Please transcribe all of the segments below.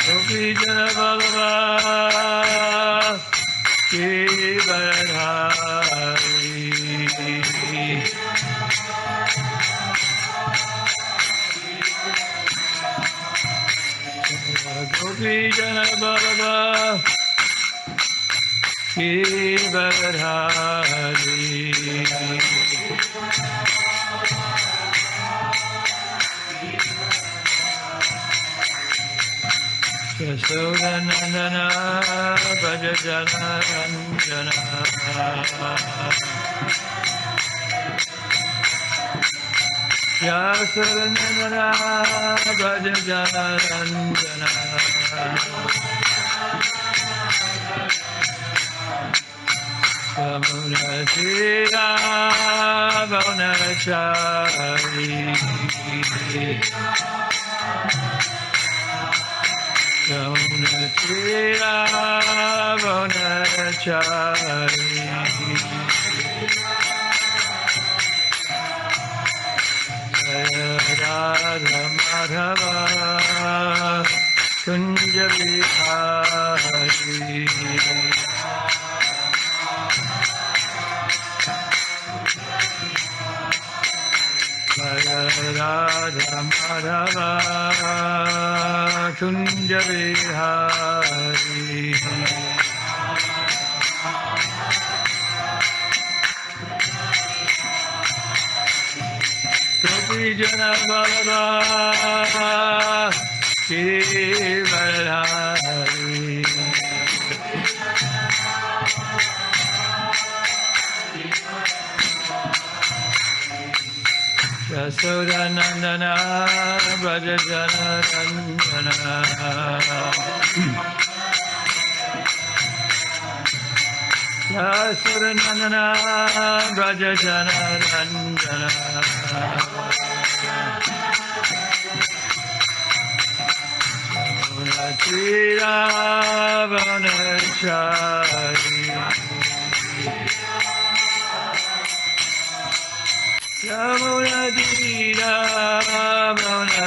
Gopijana Ballabha Giridhari Gopijana Ballabha Giridhari Yasodanandana Bhajajana Ranjana Yasodanandana Bhajajana Ranjana Yamuna Tira Bhavanachari Yamuna Tira Bhavanachari Radha Madhava Kunja Vihari Radha Madhava Kunja Vihari Gopijana Ballabha Giridhari Yasodanandana Bhajajana Ranjana Yasodanandana Bhajajana Ranjana Yamuna Tira Bhavanachari Yamuna Tira Bhavanachari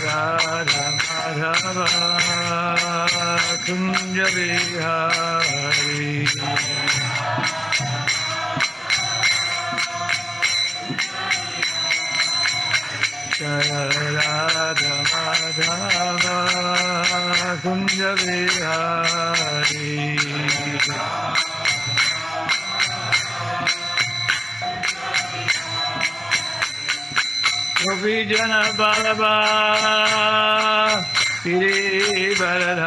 Radha Madhava Kunja Vihari Radha Madhava Kunja Vihari Gopijana Ballabha Giridhari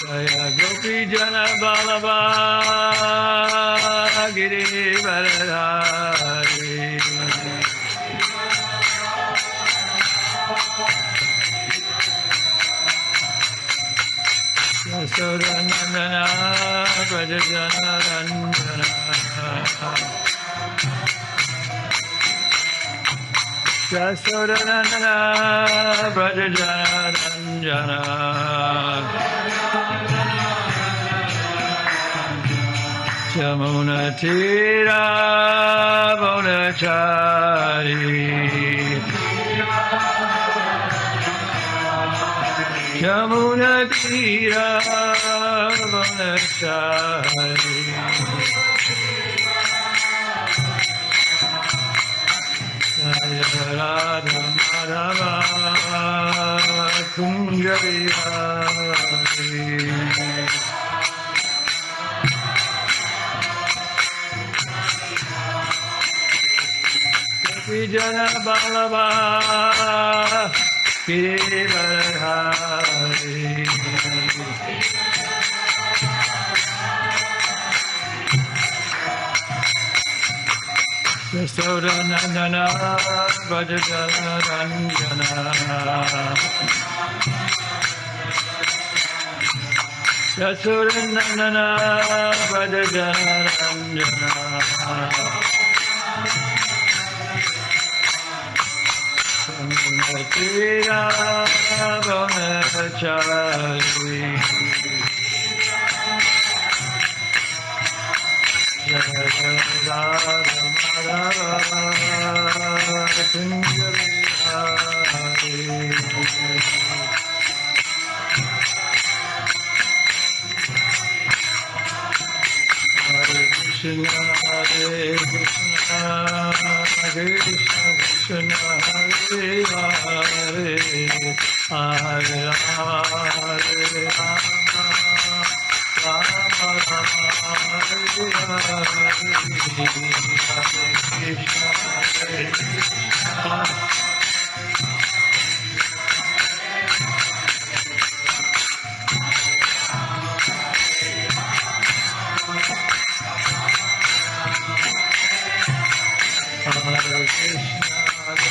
Jaya Gopijana Ballabha Giridhari Yasodanandana Bhajajana Ranjana Yasodanandana Bhajajana Ranjana Yamuna Tira Bhavanachari Yamuna Tira Bhavanachari Radha Madhava Kunja Vihari Gopijana Ballabha Giridhari Yasodanandana Bhajajana Ranjana Yasodanandana Bhajajana Ranjana Tira Bonachari Jaya Radha Madhava Kunjali Hare Krishna Hare Krishna Krishna Krishna Hare Hare Hare Rama Hare Rama Rama Rama Hare Hare Hare Krishna Hare Krishna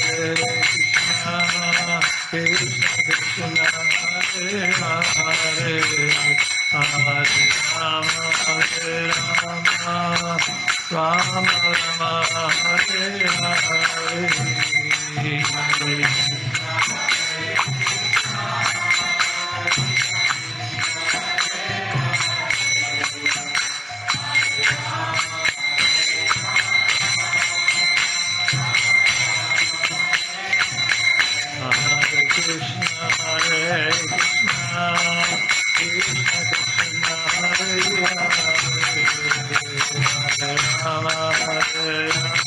Hare Krishna, Hare Krishna, Krishna Krishna, Hare Hare, Hare Rama, Hare Rama, Rama Rama, Hare Hare. Krishna, Hare Krishna, Krishna Krishna, Hare Hare, Hare Rama, Hare Rama,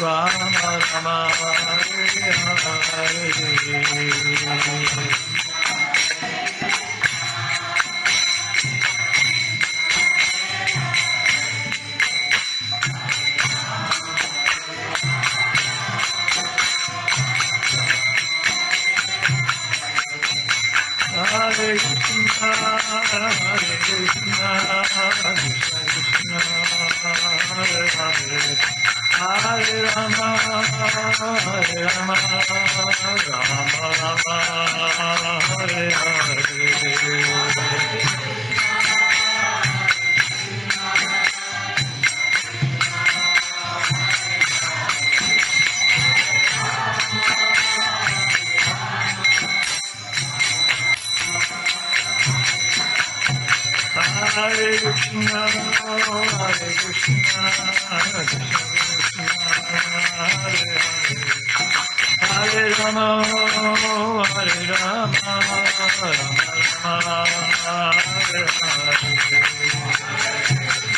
Rama Rama, Hare Hare. Hare Krishna, Hare Krishna, Krishna Krishna, Hare Hare, Hare Rama, Hare Rama, Rama Rama, Hare Hare. Hare Krishna, Hare Krishna, Krishna Krishna, Hare Hare, Hare Rama, Hare Rama, Rama Rama, Hare Hare Krishna,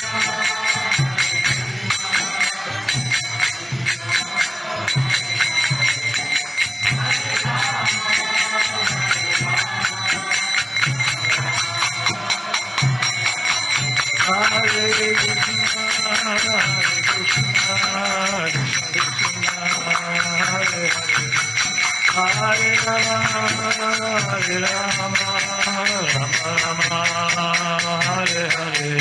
Hare Krishna, Krishna Krishna, Hare Hare, Hare Rama, Hare Rama, Rama Rama, Hare Hare.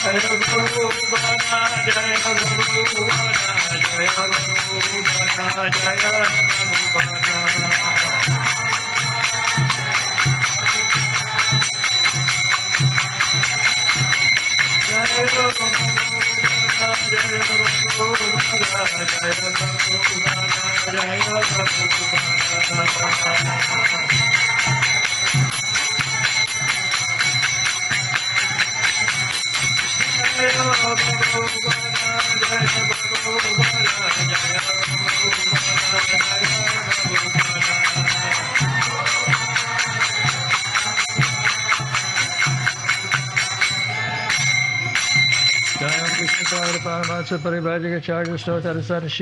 Jaya Guru Bana, Jaya Guru Bana, Jaya Guru Bana, Jaya Guru Bana. Jaya Guru Bana, Jaya Guru Bana, Jaya Guru Bana, Jaya Guru Bana.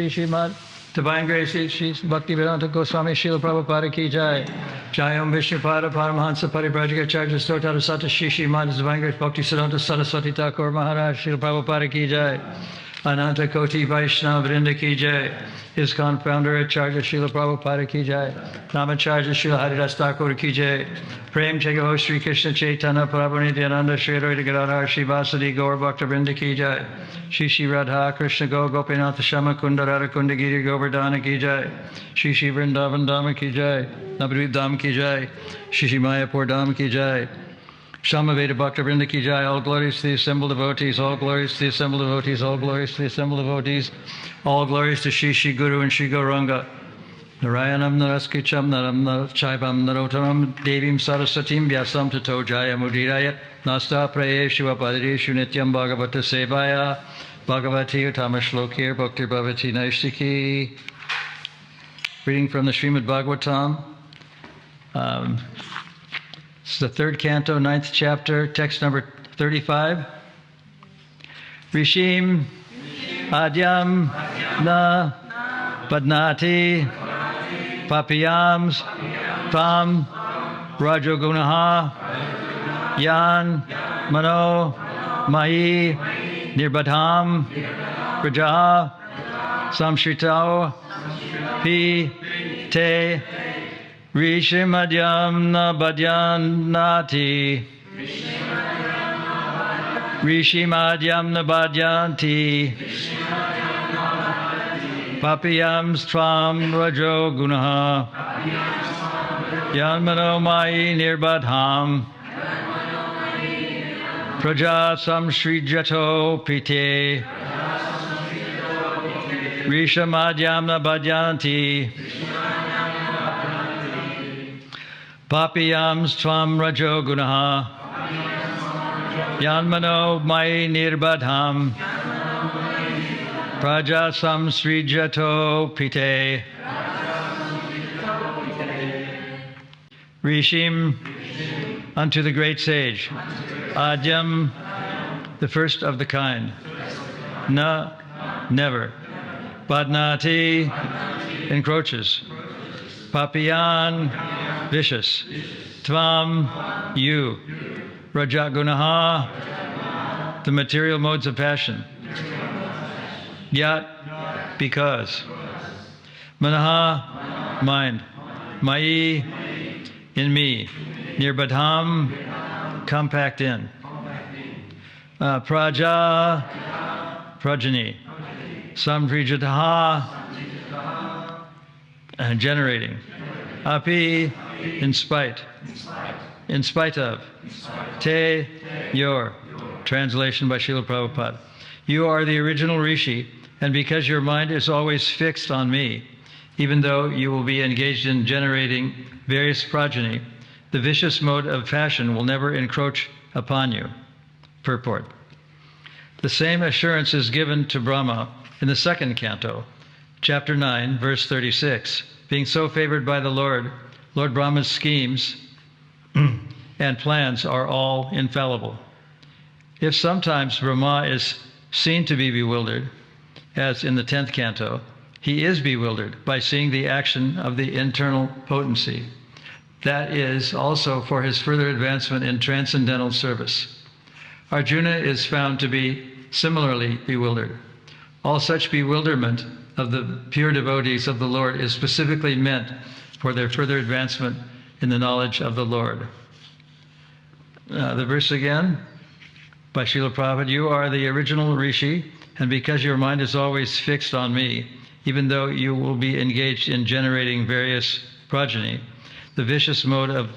Srimad Divine Grace Shri Bhaktivedanta Goswami Srila Prabhupada Ki Jai. Jayam Vishnupada Paramahansa Parivrajagacharya Srimad Divine Grace Bhakti Siddhanta Saraswati Thakur Maharaj Srila Prabhupada Ki Jai. Ananta Koti Vaishnava Vrinda Ki Jai. ISKCON founder Acharya Srila Prabhupada Ki Jai. Namacharya Srila Haridas Thakur Ki Jai. Prem Jagavo Sri Krishna Chaitanya Prabhu Nityananda Shri Advaita Gadadhar Shivasadi Gaur Bhakta Vrinda Ki Jai. Shri Shri Radha Krishna Go Gopinath Shama Kunda Radha Kunda Giri Govardhana Ki Jai. Shri Shri Vrindavan Dham Ki Jai. Navadvip Dham Ki Jai. Shri Shri Mayapur Dham Ki Jai. Shamaveda Bhakta Vrinda Ki Jai. All glories to the assembled devotees. All glories to the assembled devotees. All glories to the assembled devotees. All glories to Shri Shri Guru and Shri Gauranga. Narayanam Naraskicham Naram Chaivam Narotamam Devim Sarasatim Vyasam Tato Jaya Mudirayat Nasta Prayeshu Apadreshu Nityam Bhagavata Sevaya Bhagavati Uttama Shlokir Bhakti Bhavati Naistiki. Reading from the Srimad Bhagavatam. It's the 3rd canto, 9th chapter, text number 35. Rishim Adyam Na Padnati Papiyams Tam Rajogunaha Yan Mano Mai Nirbadham Praja Samshritao Pi Te Rishimadyam Na Badyanati Rishimadyam Na Badyanti Papiyams Tvam Rajo Gunaha Yanmano Mai Nirbadham Praja Samshrijato Pite Rishimadyam Na Badyanti Papiyams Tvam Rajo Gunaha Yanmano Mai Nirbadham Praja Samsrijato Pite Rishim unto the great sage Adyam the first of the kind Na never Badnati encroaches Papiyan vicious Tvam you Rajagunaha the material modes of passion Yat because Manaha mind Mai in me Nirbadham compact in Praja progeny Samvrijataha generating Api in spite of Te your translation by Srila Prabhupada. You are the original Rishi, and because your mind is always fixed on me, even though you will be engaged in generating various progeny, the vicious mode of passion will never encroach upon you. Purport. The same assurance is given to Brahma in the 2nd canto, chapter 9, verse 36. Being so favored by the Lord Brahma's schemes and plans are all infallible. If sometimes Brahma is seen to be bewildered, as in the 10th canto, he is bewildered by seeing the action of the internal potency. That is also for his further advancement in transcendental service. Arjuna is found to be similarly bewildered. All such bewilderment of the pure devotees of the Lord is specifically meant for their further advancement in the knowledge of the Lord. The verse again, by Srila Prabhupada, you are the original Rishi, and because your mind is always fixed on me, even though you will be engaged in generating various progeny, the vicious mode of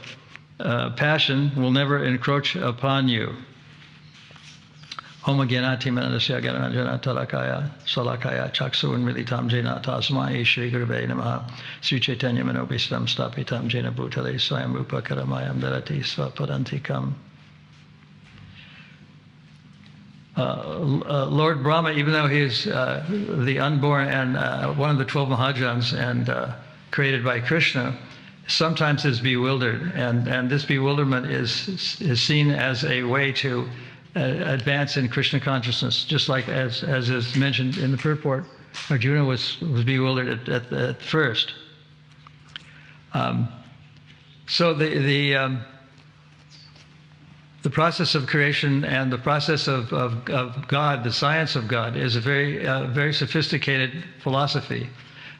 passion will never encroach upon you. Om Gyanati Manasya Gyananjana Talakaya Salakaya Chaksu Unmilitam Jena Tasmai Shri Gurave Namaha Sri Chaitanya Manobhistam Stapitam Jena Bhutale Swayam Rupa Karamayam Darati Svapadantikam. Lord Brahma, even though he is the unborn and one of the 12 Mahajans and created by Krishna, sometimes is bewildered, and this bewilderment is seen as a way to advance in Krishna consciousness, just like as is mentioned in the purport. Arjuna was bewildered at first. So the process of creation and the process of God, the science of God, is a very sophisticated philosophy.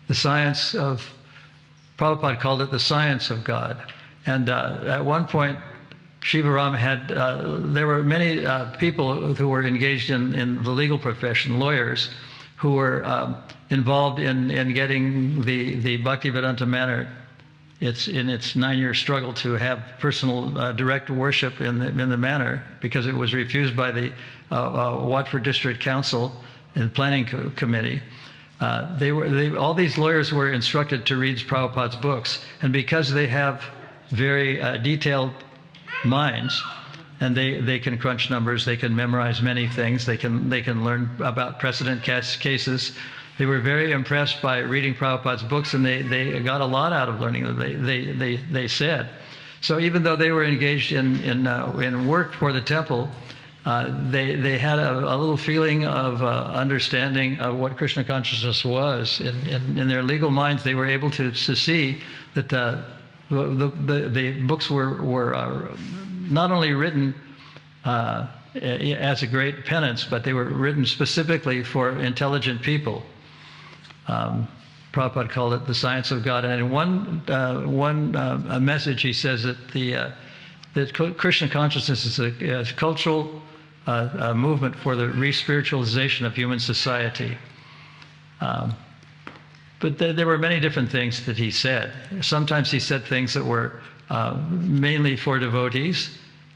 The science of, Prabhupada called it the science of God. And at one point, Shiva Ram had, there were many people who were engaged in the legal profession, lawyers, who were involved in getting the Bhaktivedanta manor in its 9-year struggle to have personal direct worship in the manor, because it was refused by the Watford District Council and Planning Committee. All these lawyers were instructed to read Prabhupada's books, and because they have very detailed minds, and they can crunch numbers, they can memorize many things, they can learn about precedent cases. They were very impressed by reading Prabhupada's books, and they got a lot out of learning them, they said. So even though they were engaged in work for the temple, they had a little feeling of understanding of what Krishna consciousness was. In their legal minds, they were able to see that the books were not only written as a great penance, but they were written specifically for intelligent people. Prabhupada called it the science of God. And in one message, he says that that Krishna consciousness is a cultural movement for the re-spiritualization of human society. But there were many different things that he said. Sometimes he said things that were mainly for devotees,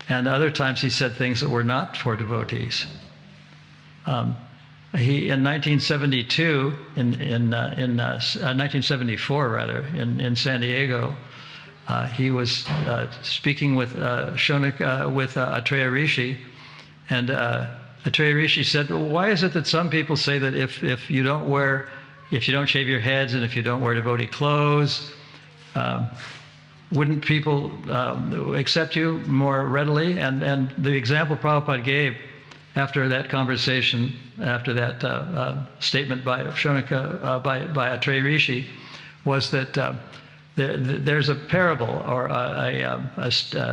and other times he said things that were not for devotees. He, in 1972, in 1974 rather, in San Diego, he was speaking with Atreya Rishi, and Atreya Rishi said, well, "Why is it that some people say that if you don't shave your heads and if you don't wear devotee clothes, wouldn't people accept you more readily?" And the example Prabhupada gave after that conversation, after that statement by Shonika, by Atreya Rishi, was that there's a parable or a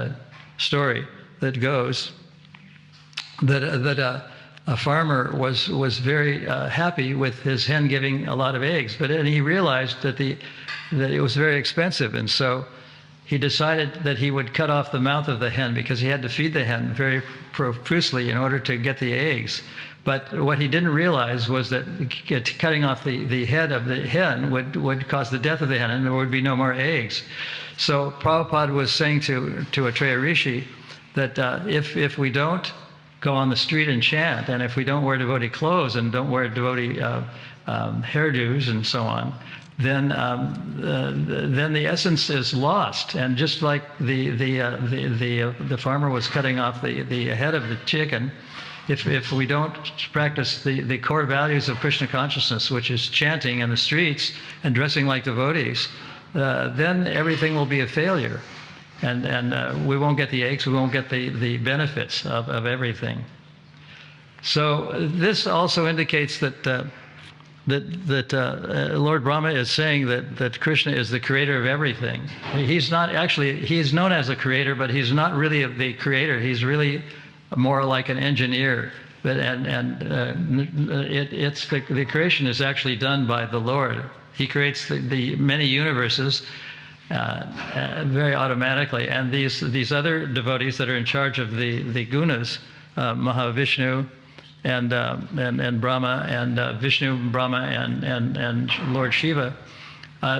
story that goes that a farmer was very happy with his hen giving a lot of eggs, but then he realized that it was very expensive, and so he decided that he would cut off the mouth of the hen because he had to feed the hen very profusely in order to get the eggs. But what he didn't realize was that cutting off the head of the hen would cause the death of the hen, and there would be no more eggs. So Prabhupada was saying to Atreya Rishi that if we don't go on the street and chant, and if we don't wear devotee clothes and don't wear devotee hairdos and so on, then the essence is lost. And just like the farmer was cutting off the head of the chicken, if we don't practice the core values of Krishna consciousness, which is chanting in the streets and dressing like devotees, then everything will be a failure, and we won't get the eggs, we won't get the benefits of everything. So this also indicates that Lord Brahma is saying that Krishna is the creator of everything. He's not actually, he's known as a creator, but he's not really the creator. He's really more like an engineer. But the creation is actually done by the Lord. He creates the many universes very automatically. And these other devotees that are in charge of the gunas, Mahavishnu, and Brahma, and Vishnu, Brahma, and Lord Shiva,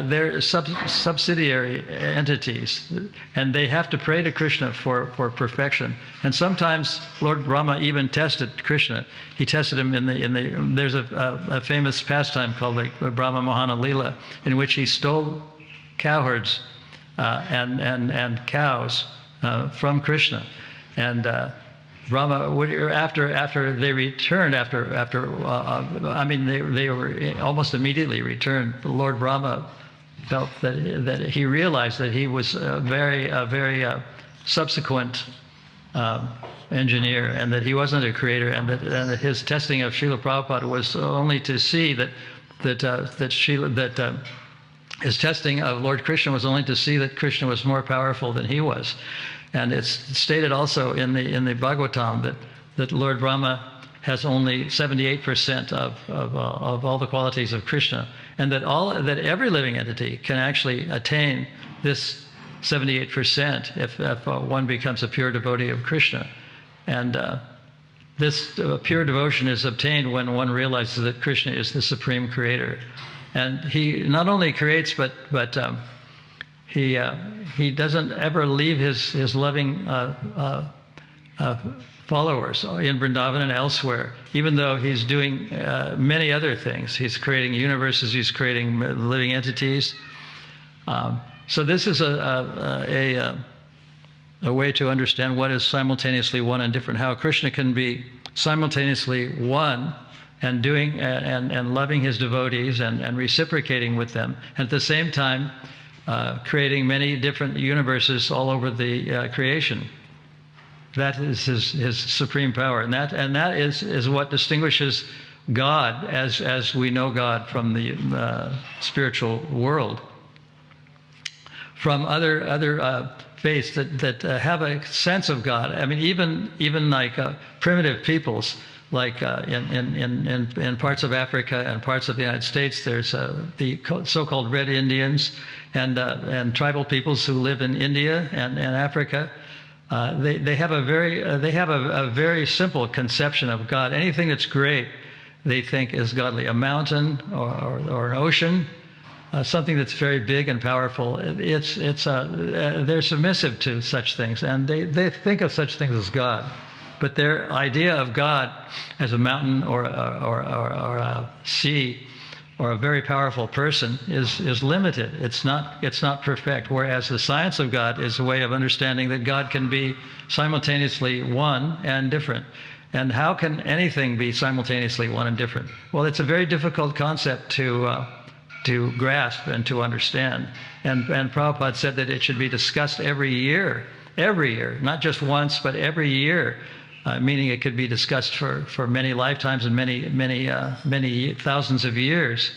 they're subsidiary entities, and they have to pray to Krishna for perfection. And sometimes Lord Brahma even tested Krishna. He tested him there's a famous pastime called the Brahma Mohana Lila, in which he stole cowherds and cows from Krishna, and Brahma, after they returned, they were almost immediately returned. Lord Brahma felt that he realized that he was a very subsequent engineer, and that he wasn't a creator, and that his testing his testing of Lord Krishna was only to see that Krishna was more powerful than he was. And it's stated also in the Bhagavatam that Lord Brahma has only 78% of all the qualities of Krishna, and that every living entity can actually attain this 78% if one becomes a pure devotee of Krishna. And this pure devotion is obtained when one realizes that Krishna is the supreme creator. And he not only creates, but he doesn't ever leave his loving followers in Vrindavan and elsewhere, even though he's doing many other things. He's creating universes, he's creating living entities. So this is a way to understand what is simultaneously one and different, how Krishna can be simultaneously one and doing and loving his devotees and reciprocating with them, and at the same time creating many different universes all over the creation. That is his supreme power, and that is what distinguishes God as we know God from the spiritual world, from other faiths that have a sense of God. I mean, even like primitive peoples, like in parts of Africa and parts of the United States, there's the so-called Red Indians and tribal peoples who live in India and Africa. They have a very simple conception of God. Anything that's great, they think is godly. A mountain or an ocean, something that's very big and powerful. They're submissive to such things, and they think of such things as God. But their idea of God as a mountain or a sea or a very powerful person is limited. It's not perfect. Whereas the science of God is a way of understanding that God can be simultaneously one and different. And how can anything be simultaneously one and different? Well, it's a very difficult concept to grasp and to understand. And Prabhupada said that it should be discussed every year, not just once, but every year. Meaning it could be discussed for many lifetimes and many thousands of years.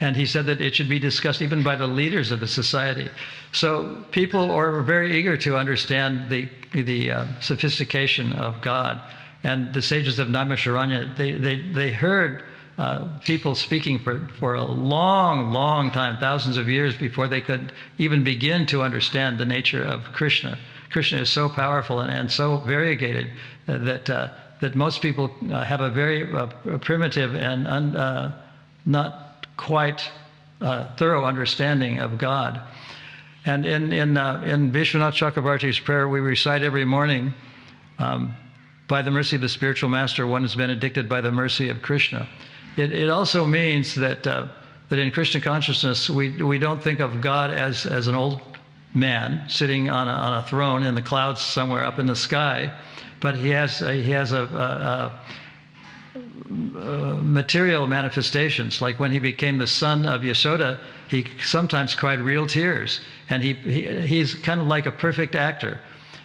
And he said that it should be discussed even by the leaders of the society. So people are very eager to understand the sophistication of God. And the sages of Naimisharanya, they heard people speaking for a long time, thousands of years, before they could even begin to understand the nature of Krishna. Krishna is so powerful and so variegated that most people have a very primitive and not quite thorough understanding of God. And in Vishwanath Chakravarti's prayer, we recite every morning, by the mercy of the spiritual master, one is benedicted by the mercy of Krishna. It also means that in Krishna consciousness, we don't think of God as an old man sitting on a throne in the clouds somewhere up in the sky, but he has material manifestations. Like when he became the son of Yashoda, he sometimes cried real tears, and he's kind of like a perfect actor.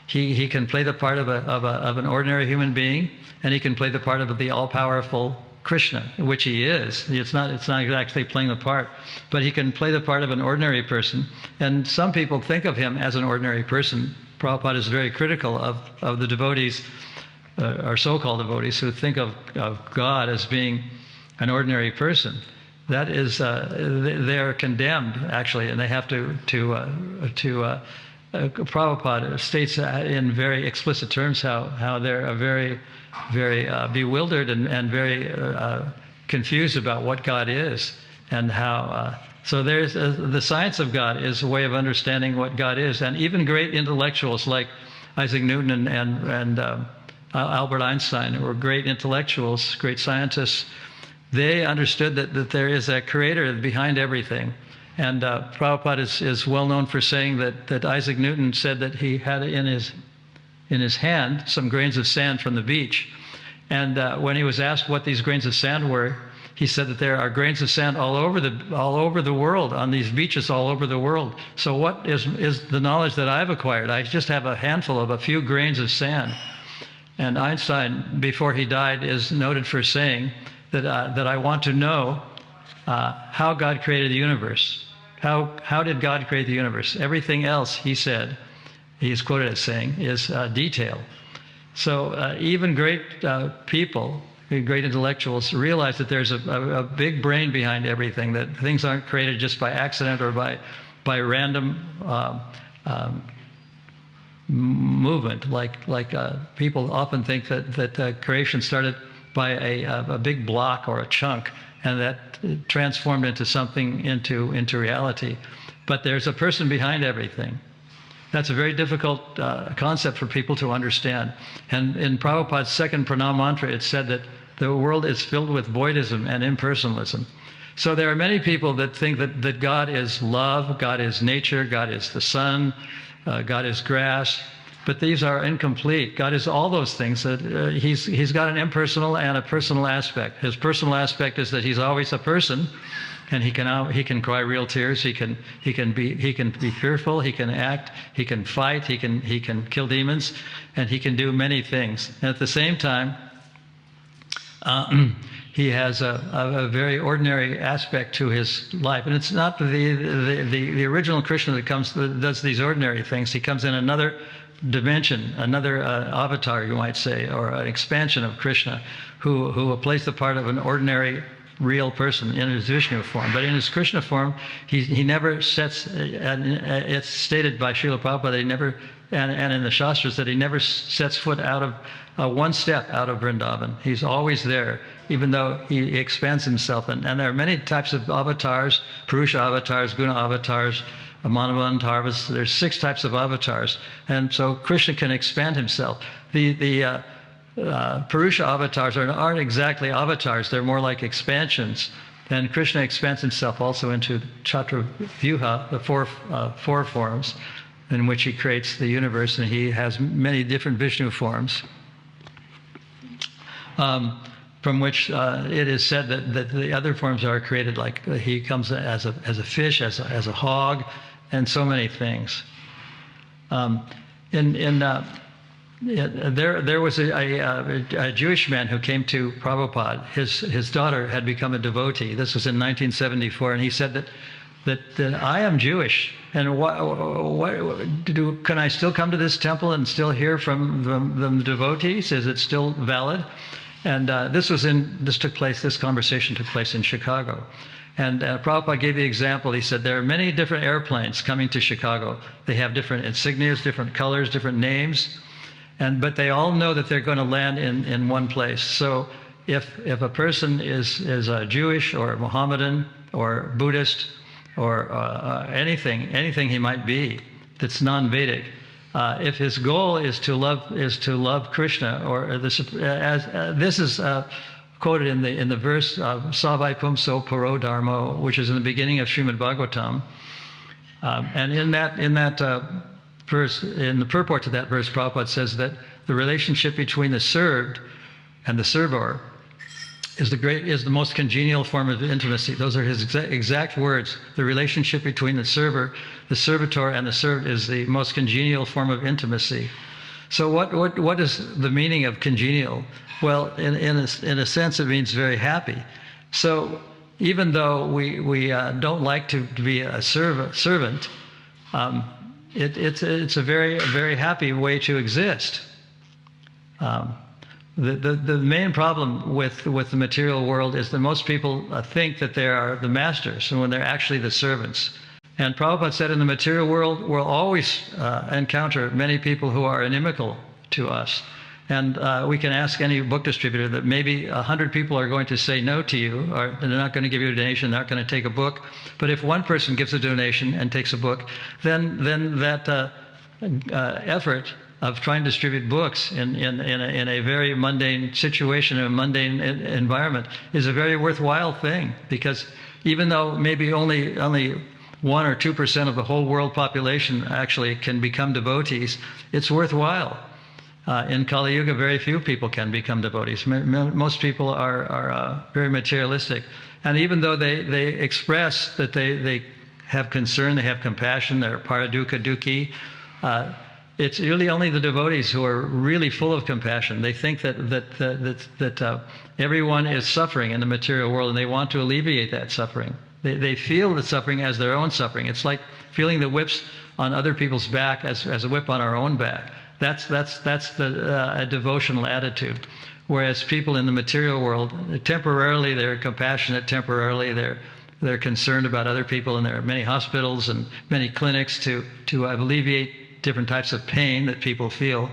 He can play the part of an ordinary human being, and he can play the part of the all-powerful Krishna, which he is. It's not exactly playing the part, but he can play the part of an ordinary person. And some people think of him as an ordinary person. Prabhupada is very critical of the devotees, or so-called devotees, who think of God as being an ordinary person. That is, they're condemned, actually, and they have to Prabhupada states in very explicit terms how they're very bewildered and very confused about what God is, and how so there's the science of God is a way of understanding what God is. And even great intellectuals like Isaac Newton and Albert Einstein, who were great intellectuals, great scientists, they understood that there is a creator behind everything. And Prabhupada is well known for saying that Isaac Newton said that he had in his hand some grains of sand from the beach. And when he was asked what these grains of sand were, he said that there are grains of sand all over the world, on these beaches all over the world. So what is the knowledge that I've acquired? I just have a handful of a few grains of sand. And Einstein, before he died, is noted for saying that I want to know how God created the universe. How did God create the universe? Everything else, he said, he is quoted as saying, is detail. So even great people, great intellectuals, realize that there's a big brain behind everything, that things aren't created just by accident or by random movement. Like people often think that creation started by a big block or a chunk, and that transformed into something, into reality. But there's a person behind everything. That's a very difficult concept for people to understand. And in Prabhupada's second pranam mantra, it said that the world is filled with voidism and impersonalism. So there are many people that think that God is love, God is nature, God is the sun, God is grass. But these are incomplete. God is all those things. He's got an impersonal and a personal aspect. His personal aspect is that he's always a person, and he can cry real tears. He can be fearful. He can act. He can fight. He can kill demons, and he can do many things. And at the same time, he has a very ordinary aspect to his life, and it's not the original Krishna that does these ordinary things. He comes in another dimension, another avatar, you might say, or an expansion of Krishna, who plays the part of an ordinary, real person in his Vishnu form. But in his Krishna form, he never sets, and it's stated by Srila Prabhupada, he never, and in the Shastras, that he never sets foot out of one step out of Vrindavan. He's always there, even though he expands himself. And there are many types of avatars, Purusha avatars, Guna avatars, Manavatarvas. There's 6 types of avatars, and so Krishna can expand himself. The Purusha avatars aren't exactly avatars; they're more like expansions. And Krishna expands himself also into Chaturvyuha, the four forms, in which he creates the universe, and he has many different Vishnu forms. From which it is said that the other forms are created, like he comes as a fish, as a hog, and so many things. There was a Jewish man who came to Prabhupada. His daughter had become a devotee. This was in 1974, and he said that I am Jewish, and can I still come to this temple and still hear from the devotees? Is it still valid? And this conversation took place in Chicago. And Prabhupada gave the example. He said, there are many different airplanes coming to Chicago. They have different insignias, different colors, different names, but they all know that they're going to land in one place. So if a person is Jewish or Mohammedan or Buddhist or anything he might be that's non-Vedic, if his goal is to love Krishna, or this is quoted in the verse Savai Pumso Paro Dharmo, which is in the beginning of Srimad Bhagavatam, and in that verse, in the purport to that verse, Prabhupada says that the relationship between the served and the server is the most congenial form of intimacy. Those are his exact words. The relationship between the server, the servitor, and the served is the most congenial form of intimacy. So what is the meaning of congenial? Well, in a sense, it means very happy. So even though we don't like to be a servant, it's a very happy way to exist. The main problem with the material world is that most people think that they are the masters, and when they're actually the servants. And Prabhupada said in the material world, we'll always encounter many people who are inimical to us. And we can ask any book distributor that maybe 100 people are going to say no to you, or they're not going to give you a donation, they're not going to take a book. But if one person gives a donation and takes a book, then that effort of trying to distribute books in a very mundane situation, in a mundane environment, is a very worthwhile thing. Because even though maybe only 1 or 2% of the whole world population actually can become devotees, it's worthwhile. In Kali Yuga, very few people can become devotees. Most people are very materialistic. And even though they express that they have concern, they have compassion, they're paradukkha dukhi, it's really only the devotees who are really full of compassion. They think that everyone is suffering in the material world, and they want to alleviate that suffering. They feel the suffering as their own suffering. It's like feeling the whips on other people's back as a whip on our own back. That's a devotional attitude. Whereas people in the material world, temporarily they're compassionate, temporarily they're concerned about other people, and there are many hospitals and many clinics to alleviate different types of pain that people feel.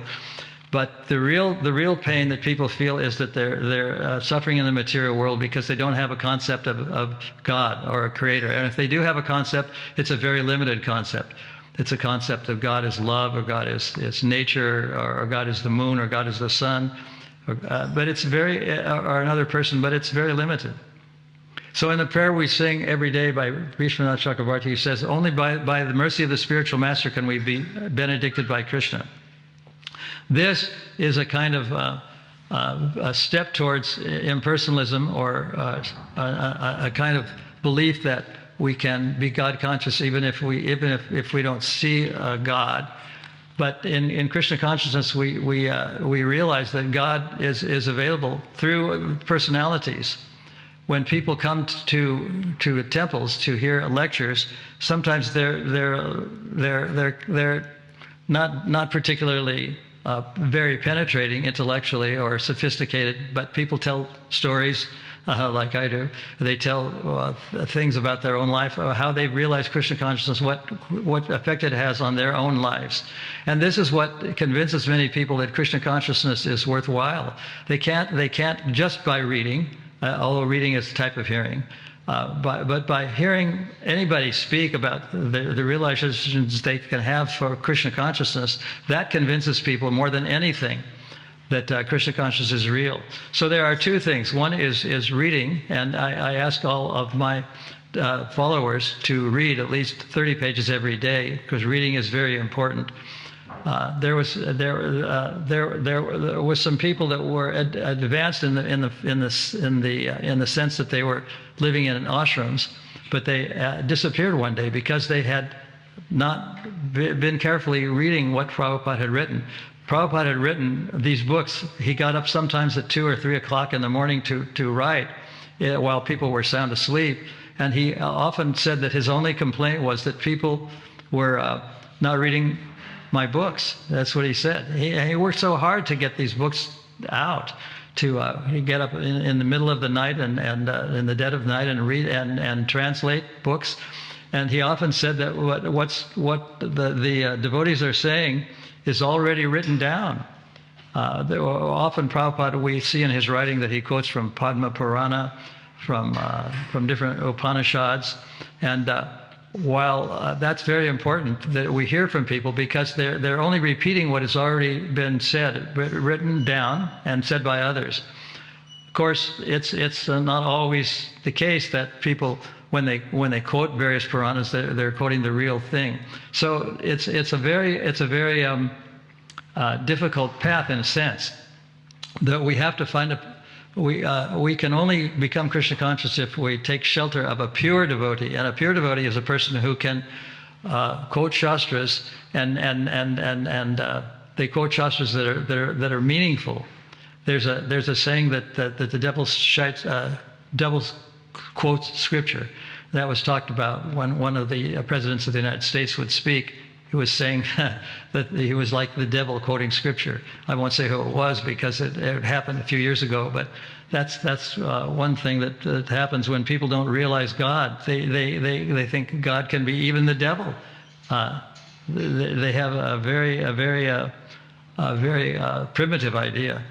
But the real pain that people feel is that they're suffering in the material world because they don't have a concept of God or a creator. And if they do have a concept, it's a very limited concept. It's a concept of God as love, or God is nature, or God is the moon, or God is the sun, but it's or another person, but it's very limited. So in the prayer we sing every day by Vishwanath Chakravarti, he says, only by the mercy of the spiritual master can we be benedicted by Krishna. This is a kind of a step towards impersonalism, or a kind of belief that we can be God conscious even if we don't see God. But in Krishna consciousness, we realize that God is available through personalities. When people come to temples to hear lectures, sometimes they're not particularly very penetrating intellectually or sophisticated, but people tell stories like I do. They tell things about their own life, how they realize Krishna consciousness, what effect it has on their own lives. And this is what convinces many people that Krishna consciousness is worthwhile. They can't just by reading, although reading is a type of hearing, but by hearing anybody speak about the realizations they can have for Krishna consciousness, that convinces people more than anything that Krishna consciousness is real. So there are two things. One is reading, and I ask all of my followers to read at least 30 pages every day, because reading is very important. There was some people that were advanced in the sense that they were living in ashrams, but they disappeared one day because they had not been carefully reading what Prabhupada had written. Prabhupada had written these books. He got up sometimes at 2 or 3 o'clock in the morning to write while people were sound asleep, and he often said that his only complaint was that people were not reading my books. That's what he said. He worked so hard to get these books out, to he'd get up in the middle of the night and in the dead of night and read and translate books. And he often said that what the devotees are saying is already written down. Often Prabhupada, we see in his writing that he quotes from Padma Purana, from different Upanishads, and while that's very important that we hear from people, because they're only repeating what has already been said, written down and said by others. Of course, it's not always the case that people, when they quote various Puranas, they're quoting the real thing. So it's a very difficult path in a sense, that we have to find we can only become Krishna conscious if we take shelter of a pure devotee, and a pure devotee is a person who can quote shastras and they quote shastras that are meaningful. There's a saying that the devil quotes scripture. That was talked about when one of the presidents of the United States would speak. He was saying that he was like the devil quoting scripture. I won't say who it was because it happened a few years ago, but that's one thing that happens when people don't realize God. They think God can be even the devil. They have a very primitive idea.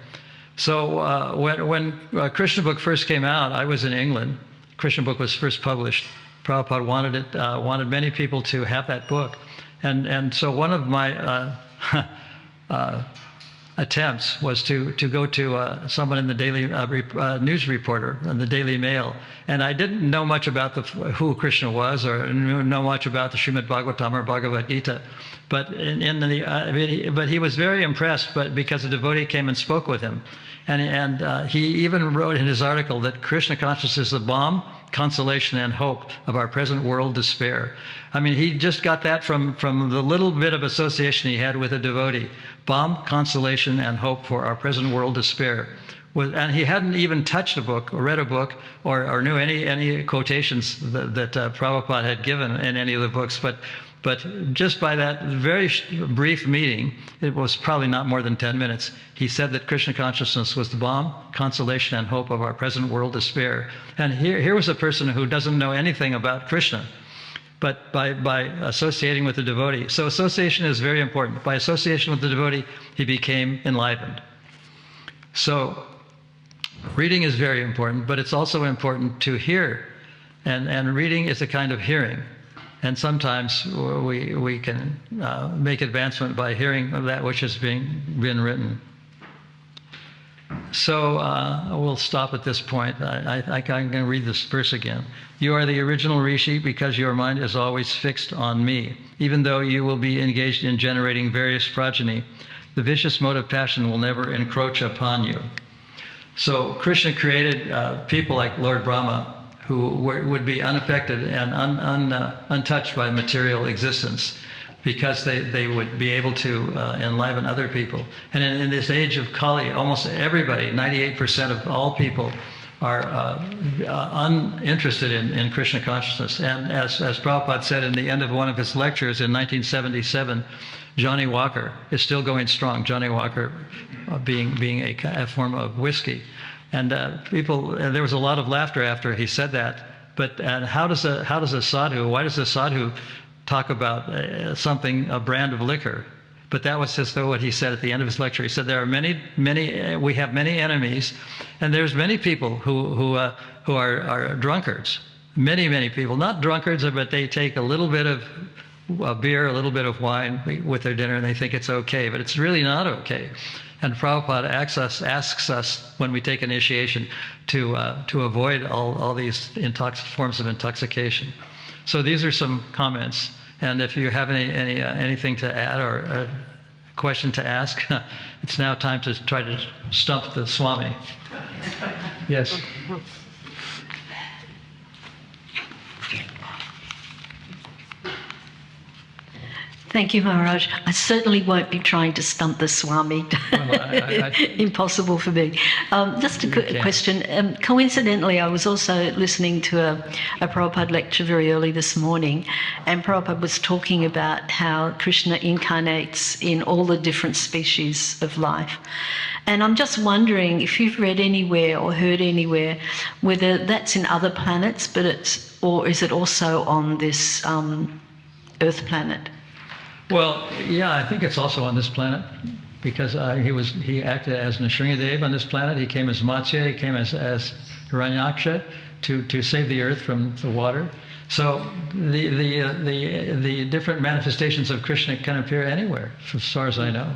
So when Krishna book first came out, I was in England. Krishna book was first published. Prabhupada wanted many people to have that book. And so one of my attempts was to go to someone in the daily news reporter in the Daily Mail, and I didn't know much about who Krishna was, or know much about the Srimad Bhagavatam or Bhagavad Gita, but but he was very impressed, but because a devotee came and spoke with him, and he even wrote in his article that Krishna consciousness is the balm, consolation, and hope of our present world despair. I mean, he just got that from the little bit of association he had with a devotee. Balm, consolation, and hope for our present world despair. and he hadn't even touched a book or read a book or knew any quotations that Prabhupada had given in any of the books, but just by that very brief meeting, it was probably not more than 10 minutes, he said that Krishna consciousness was the balm, consolation, and hope of our present world despair. And here was a person who doesn't know anything about Krishna, but by associating with the devotee. So association is very important. By association with the devotee, he became enlightened. So reading is very important, but it's also important to hear. And reading is a kind of hearing. And sometimes we can make advancement by hearing that which has been written. So we'll stop at this point. I'm going to read this verse again. You are the original Rishi because your mind is always fixed on me. Even though you will be engaged in generating various progeny, the vicious mode of passion will never encroach upon you. So Krishna created people like Lord Brahma, who would be unaffected and untouched by material existence, because they would be able to enliven other people. And in this age of Kali, almost everybody, 98% of all people, are uninterested in Krishna consciousness. And as Prabhupada said in the end of one of his lectures in 1977, Johnny Walker is still going strong. Johnny Walker being a form of whiskey. And there was a lot of laughter after he said that. But how does a sadhu, why does a sadhu talk about a brand of liquor? But that was just what he said at the end of his lecture. He said there are we have many enemies, and there's many people who are drunkards. Many people, not drunkards, but they take a little bit of beer, a little bit of wine with their dinner, and they think it's okay, but it's really not okay. And Prabhupada asks us when we take initiation to avoid all these forms of intoxication. So these are some comments, and if you have anything to add or a question to ask, it's now time to try to stump the Swami. Yes. Thank you, Maharaj. I certainly won't be trying to stump the Swami. Well, impossible for me. Just a quick question. Coincidentally, I was also listening to a Prabhupada lecture very early this morning, and Prabhupada was talking about how Krishna incarnates in all the different species of life. And I'm just wondering if you've read anywhere or heard anywhere whether that's in other planets, or is it also on this Earth planet? Well, yeah, I think it's also on this planet, because he acted as Nrsimhadev on this planet. He came as Matsya, he came as Hiranyaksha to save the earth from the water. So the different manifestations of Krishna can appear anywhere, as far as I know.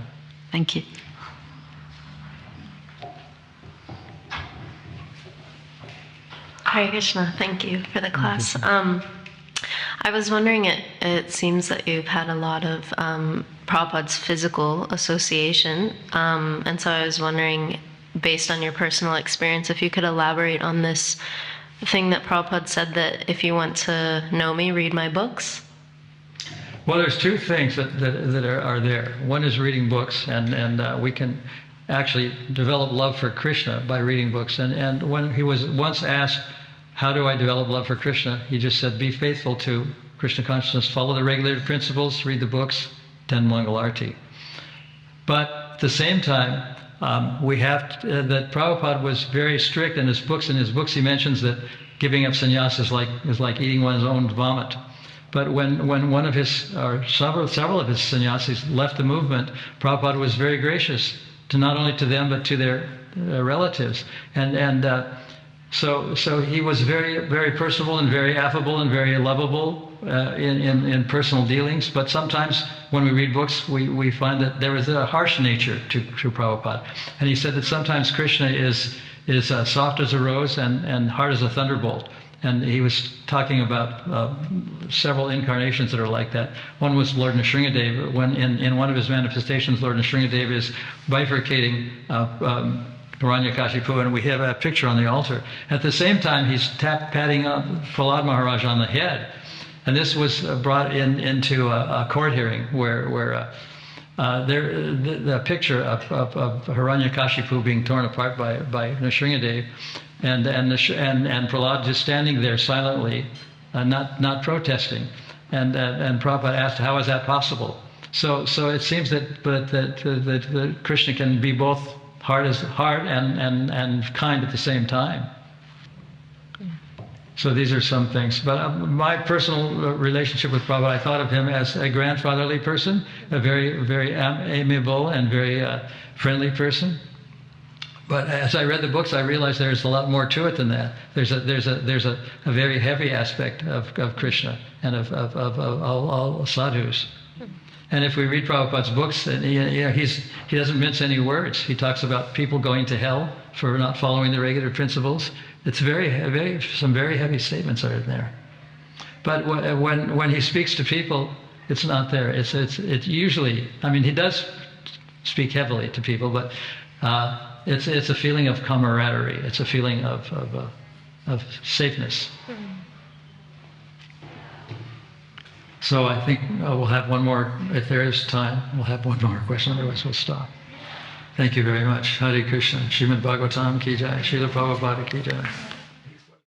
Thank you. Hare Krishna, thank you for the class. I was wondering, it seems that you've had a lot of Prabhupada's physical association, and so I was wondering, based on your personal experience, if you could elaborate on this thing that Prabhupada said, that if you want to know me, read my books. Well, there's two things that are there. One is reading books, and we can actually develop love for Krishna by reading books. And when he was once asked, how do I develop love for Krishna? He just said, be faithful to Krishna consciousness, follow the regulated principles, read the books, attend Mangalarti. But at the same time, we have that Prabhupada was very strict in his books. In his books, he mentions that giving up sannyas is like eating one's own vomit. But when one of his, or several of his sannyasis left the movement, Prabhupada was very gracious to not only to them but to their relatives. So he was very, very personable and very affable and very lovable in personal dealings. But sometimes when we read books, we find that there is a harsh nature to Prabhupada. And he said that sometimes Krishna is soft as a rose and hard as a thunderbolt. And he was talking about several incarnations that are like that. One was Lord Nrsimhadev. When in one of his manifestations, Lord Nrsimhadev is bifurcating Hiranyakashipu, and we have a picture on the altar. At the same time, he's patting Prahlad Maharaj on the head. And this was brought into a court hearing where the picture of Hiranyakashipu being torn apart by Nrsingadev, and Prahlad just standing there silently, not protesting, and Prabhupada asked, how is that possible? So it seems that Krishna can be both hard and kind at the same time. So these are some things. But my personal relationship with Prabhupada, I thought of him as a grandfatherly person, a very, very amiable and very friendly person. But as I read the books, I realized there's a lot more to it than that. There's a very heavy aspect of Krishna and of all sadhus. And if we read Prabhupada's books, he doesn't mince any words. He talks about people going to hell for not following the regular principles. It's some very heavy statements are in there. But when he speaks to people, it's not there. It's usually, I mean, he does speak heavily to people, but it's a feeling of camaraderie. It's a feeling of safeness. So I think we'll have one more, if there is time, we'll have one more question, otherwise we'll stop. Thank you very much. Hare Krishna. Srimad Bhagavatam ki jai. Srila Prabhupada ki jai.